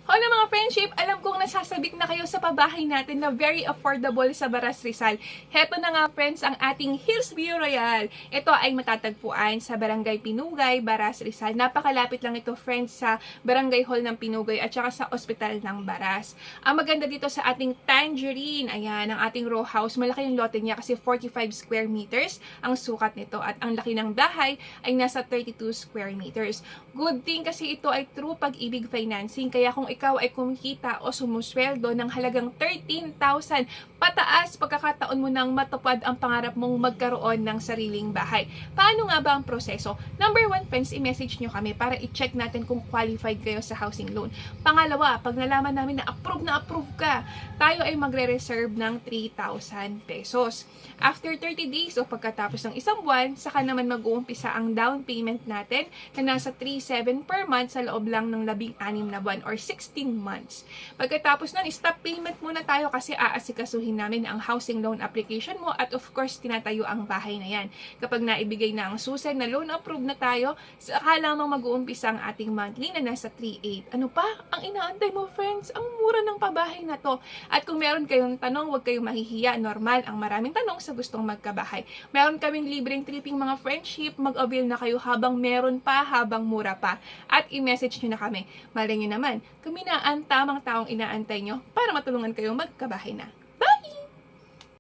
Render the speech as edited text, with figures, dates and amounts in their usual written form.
Hola mga friendship, alam kong nasasabik na kayo sa pabahay natin na very affordable sa Baras Rizal. Heto na nga friends ang ating Hills View Royal. Ito ay matatagpuan sa Barangay Pinugay, Baras Rizal. Napakalapit lang ito friends sa Barangay Hall ng Pinugay at saka sa Ospital ng Baras. Ang maganda dito sa ating Tangerine, ayan, ang ating row house. Malaki yung lote niya kasi 45 square meters ang sukat nito at ang laki ng bahay ay nasa 32 square meters. Good thing kasi ito ay true pag-ibig financing. Kaya kung ikaw ay kumikita o sumusweldo ng halagang 13,000 pataas, pagkakataon mo nang matupad ang pangarap mong magkaroon ng sariling bahay. Paano nga ba ang proseso? Number 1, friends, i-message nyo kami para i-check natin kung qualified kayo sa housing loan. Pangalawa, pag nalaman namin na approve ka, tayo ay magre-reserve ng 3,000 pesos. After 30 days o pagkatapos ng isang buwan, saka naman mag-uumpisa ang down payment natin na nasa 3,700 per month sa loob lang ng 16 na buwan or 16 months. Pagkatapos nun, stop payment muna tayo kasi aasikasuhin namin ang housing loan application mo at of course, tinatayo ang bahay na yan. Kapag naibigay na ang susen na loan approved na tayo, saka lamang mag-uumpisa ang ating monthly na nasa 3,800. Ano pa? Ang inaantay mo, friends? Ang mura ng pabahay na to. At kung meron kayong tanong, huwag kayong mahihiya. Normal ang maraming tanong sa gustong magkabahay. Meron kaming libreng tripping mga friendship. Mag-avail na kayo habang meron pa, habang mura pa. At i-message nyo na kami. Malay nyo naman, kami na ang tamang taong inaantay nyo para matulungan kayo magkabahay na.